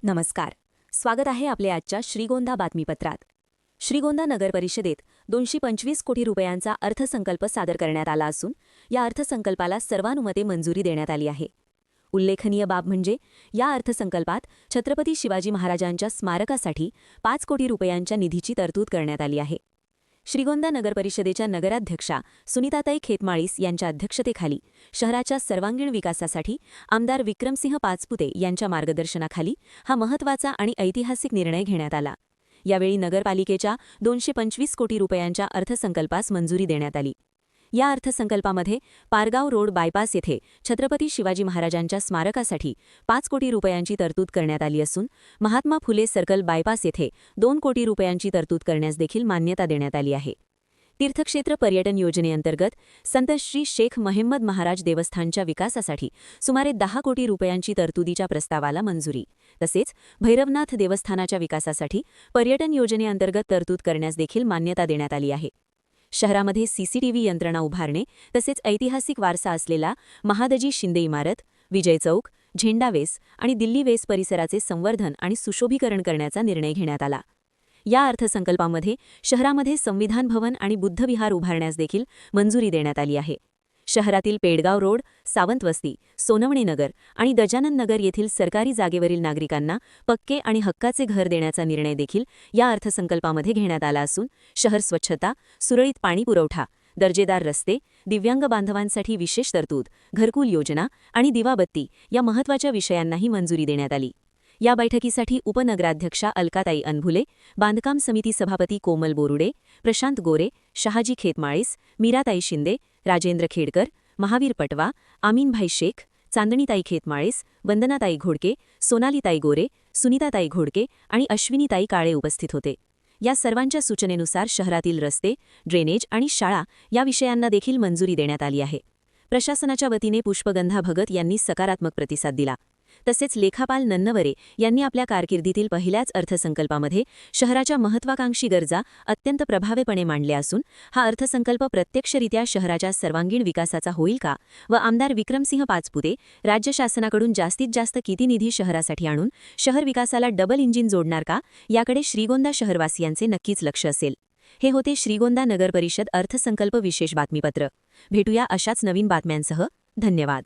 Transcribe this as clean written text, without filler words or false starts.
नमस्कार. स्वागत आहे आपले आजच्या श्रीगोंदा बातमीपत्रात. श्रीगोंदा नगर परिषदेत 225 कोटी रुपयांचा अर्थसंकल्प सादर करण्यात आला असून या अर्थसंकल्पाला सर्वानुमते मंजुरी देण्यात आली आहे. उल्लेखनीय बाब म्हणजे या अर्थसंकल्पात छत्रपती शिवाजी महाराजांच्या स्मारकासाठी 5 कोटी रुपयांच्या निधीची तरतूद करण्यात आली आहे. श्रीगोंदा नगर परिषदेच्या नगराध्यक्षा सुनीताताई खेतमाळीस यांच्या अध्यक्षतेखाली शहराच्या सर्वांगीण विकासासाठी आमदार विक्रमसिंह पाचपुते यांच्या मार्गदर्शनाखाली हा महत्त्वाचा आणि ऐतिहासिक निर्णय घेण्यात आला. यावेळी नगरपालिकेच्या 225 कोटी रुपयांच्या अर्थसंकल्पास मंजुरी देण्यात आली. या अर्थसंकल्पामध्ये पारगाव रोड बायपास येथे छत्रपती शिवाजी महाराजांच्या स्मारकासाठी 5 कोटी रुपयांची तरतूद करण्यात आली असून महात्मा फुले सर्कल बायपास येथे 2 कोटी रुपयांची तरतूद करण्यास देखील मान्यता देण्यात आली आहे. तीर्थक्षेत्र पर्यटन योजनेअंतर्गत संत श्री शेख महम्मद महाराज देवस्थानच्या विकासासाठी सुमारे 10 कोटी रुपयांची तरतुदीच्या प्रस्तावाला मंजुरी, तसेच भैरवनाथ देवस्थानाच्या विकासासाठी पर्यटन योजनेअंतर्गत तरतूद करण्यास देखील मान्यता देण्यात आली आहे. शहरामध्ये सीसीटीव्ही यंत्रणा उभारणे तसेच ऐतिहासिक वारसा असलेला महादजी शिंदे इमारत, विजय चौक, झेंडावेस आणि दिल्ली वेस परिसराचे संवर्धन आणि सुशोभीकरण करण्याचा निर्णय घेण्यात आला. या अर्थसंकल्पामध्ये शहरामध्ये संविधान भवन आणि बुद्धविहार उभारण्यास देखील मंजुरी देण्यात आली आहे. शहरातील पेडगाव रोड, सावंतवस्ती, सोनवणे नगर आणि गजानन नगर येथील सरकारी जागेवरील नागरिकांना पक्के आणि हक्काचे घर देण्याचा निर्णय देखील या अर्थसंकल्पामध्ये घेण्यात आला असून शहर स्वच्छता, सुरळीत पाणी पुरवठा, दर्जेदार रस्ते, दिव्यांग बांधवांसाठी विशेष तरतूद, घरकुल योजना आणि दिवाबत्ती या महत्त्वाच्या विषयांनाही मंजुरी देण्यात आली. या बैठकीसाठी उपनगराध्यक्षा अलकाताई अनभुले, बांधकाम समिती सभापती कोमल बोरुडे, प्रशांत गोरे, शहाजी खेतमाळीस, मीराताई शिंदे, राजेंद्र खेडकर, महावीर पटवा, आमीनभाई शेख, चांदणीताई खेतमाळीस, वंदनाताई घोडके, सोनालीताई गोरे, सुनीताताई घोडके आणि अश्विनीताई काळे उपस्थित होते. या सर्वांच्या सूचनेनुसार शहरातील रस्ते, ड्रेनेज आणि शाळा या विषयांना देखील मंजुरी देण्यात आली आहे. प्रशासनाच्या वतीने पुष्पगंधा भगत यांनी सकारात्मक प्रतिसाद दिला. तसेच लेखापाल नन्नवरे यांनी आपल्या कारकिर्दीतील पहिल्याच अर्थसंकल्पामध्ये शहराच्या महत्त्वाकांक्षी गरजा अत्यंत प्रभावीपणे मांडल्या असून हा अर्थसंकल्प प्रत्यक्षरित्या शहराच्या सर्वांगीण विकासाचा होईल का व आमदार विक्रमसिंह पाचपुते राज्य शासनाकडून जास्तीत जास्त किती निधी शहरासाठी आणून शहर विकासाला डबल इंजिन जोडणार का याकडे श्रीगोंदा शहरवासियांचे नक्कीच लक्ष असेल. हे होते श्रीगोंदा नगर परिषद अर्थसंकल्प विशेष बातमीपत्र. भेटूया अशाच नवीन बातम्यांसह. धन्यवाद.